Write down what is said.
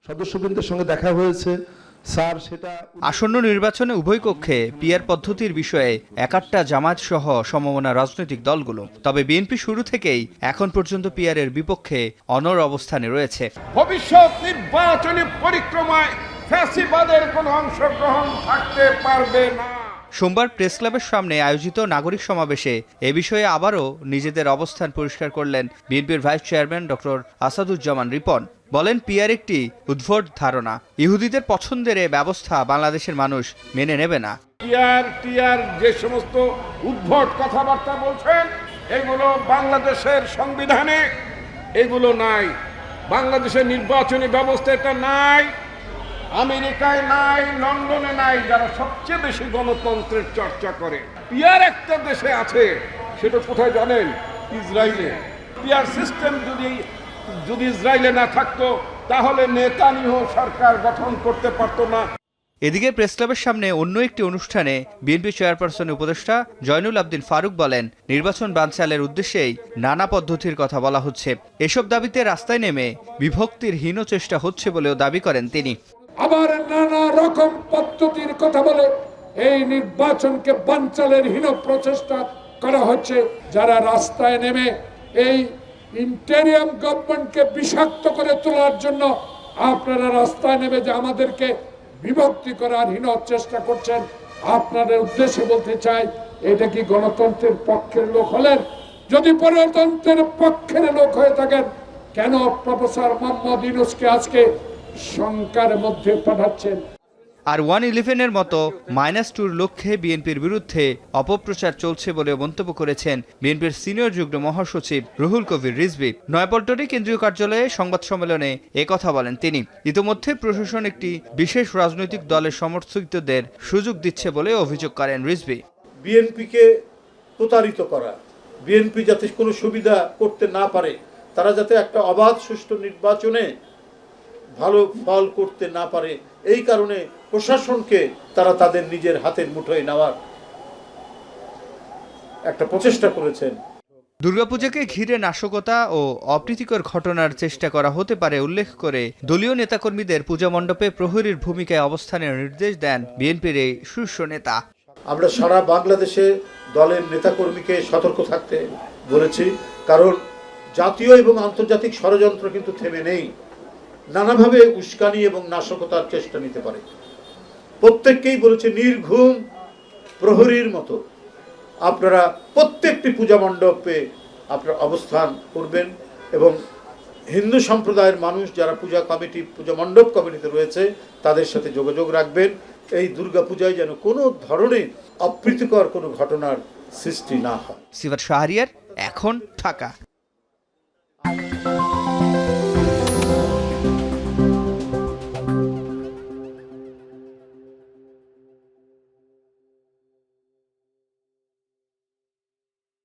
সদস্যবৃন্দের সঙ্গে দেখা হয়েছে স্যার। সেটা আসন্ন নির্বাচনে উভয় কক্ষে পিআর পদ্ধতির বিষয়ে একাট্টা জামায়াত সহ সমমনা রাজনৈতিক দলগুলো। তবে বিএনপি শুরু থেকেই এখন পর্যন্ত পিআরের বিপক্ষে অনড় অবস্থানে রয়েছে। ভবিষ্যৎ নির্বাচনী পরিক্রমায় ফ্যাসিবাদের কোনো অংশগ্রহণ থাকতে পারবে না। সোমবার প্রেস ক্লাবের সামনে আয়োজিত নাগরিক সমাবেশে এ বিষয়ে আবারও নিজেদের অবস্থান পরিষ্কার করলেন বিএনপির vice chairman doctor Asaduzzaman Ripon. বলেন, পিআর একটি উদ্ভট ধারণা। ইহুদিদের পছন্দের এ ব্যবস্থা বাংলাদেশের মানুষ মেনে নেবে না। টিআর যে সমস্ত উদ্ভট কথাবার্তা বলছেন, এগুলো বাংলাদেশের সংবিধানে এগুলো নাই, বাংলাদেশের নির্বাচনী ব্যবস্থা এটা নাই, আমেরিকায় নাই, লন্ডনে নাই, যারা সবচেয়ে বেশি গণতন্ত্রের চর্চা করে। পিআর একটা দেশে আছে, সেটা কোথায় জানেন? ইসরায়েলে। পিআর সিস্টেম যদি ইসরায়েলে না থাকতো তাহলে নেতানিয়াহু সরকার গঠন করতে পারতো না। এদিকে প্রেস ক্লাবের সামনে অন্য একটি অনুষ্ঠানে বিএনপি চেয়ারপারসন উপদেষ্টা জয়নুল আবদিন ফারুক বলেন, নির্বাচন বানচালের উদ্দেশ্যেই নানা পদ্ধতির কথা বলা হচ্ছে। এসব দাবিতে রাস্তায় নেমে বিভক্তির হীন চেষ্টা হচ্ছে বলেও দাবি করেন তিনি। আবার নানা রকম পদ্ধতির কথা বলে এই নির্বাচনকে বানচালের হীন প্রচেষ্টা করা হচ্ছে। যারা রাস্তায় নেমে এই ইন্টেরিয়াম গভর্নমেন্টকে বিষাক্ত করে তোলার জন্য আপনারা রাস্তায় নেমে যে আমাদেরকে বিভক্তি করার হীন চেষ্টা করছেন, আপনাদের উদ্দেশ্যে বলতে চাই, এটা কি গণতন্ত্রের পক্ষের লোক হলেন? যদি গণতন্ত্রের পক্ষের লোক হয়ে থাকেন, কেন প্রফেসর মোহাম্মদ ইউনূসকে আজকে শঙ্কার মধ্যে পাঠাচ্ছেন? আর 111-এর মতো -2-র লক্ষ্যে বিএনপির বিরুদ্ধে অপপ্রচার চলছে বলে মন্তব্য করেছেন বিএনপির সিনিয়র যুগ্ম মহাসচিব রুহুল কবির রিজভী। নয়াপল্টনে কেন্দ্রীয় কার্যালয়ে সংবাদ সম্মেলনে একথা বলেন তিনি। ইতোমধ্যে প্রশাসন একটি বিশেষ রাজনৈতিক দলের সমর্থকদের সুযোগ দিচ্ছে বলে অভিযোগ করেন রিজভী। বিএনপিকে প্রতারিত করা, বিএনপি যাতে কোনো সুবিধা করতে না পারে, তারা যাতে একটা অবাধ সুষ্ঠু নির্বাচনে ভালো ফল করতে না পারে, এই কারণে প্রশাসনকে তারা তাদের নিজের হাতের মুঠোয় নেওয়ার একটা প্রচেষ্টা করেছেন। দুর্গাপূজাকে ঘিরে নাশকতা ও অপ্রীতিকর ঘটনার চেষ্টা করা হতে পারে উল্লেখ করে দলীয় নেতাকর্মীদের পূজা মণ্ডপে প্রহরীর ভূমিকায় অবস্থানের নির্দেশ দেন বিএনপির এই শীর্ষ নেতা। আমরা সারা বাংলাদেশে দলের নেতাকর্মীকে সতর্ক থাকতে বলেছি, কারণ জাতীয় এবং আন্তর্জাতিক ষড়যন্ত্র কিন্তু থেমে নেই। নানাভাবে উস্কানি এবং নাশকতার চেষ্টা নিতে পারে। প্রত্যেককেই বলেছে, নির্ঘুম প্রহরীর মতো আপনারা প্রত্যেকটি পূজা মণ্ডপে আপনারা অবস্থান করবেন এবং হিন্দু সম্প্রদায়ের মানুষ যারা পূজা মণ্ডপ কমিটিতে রয়েছে তাদের সাথে যোগাযোগ রাখবেন। এই দুর্গা পূজায় যেন কোনো ধরনের অপ্রীতিকর কোনো ঘটনার সৃষ্টি না হয়। সিফাত শাহরিয়ার, এখন ঢাকা।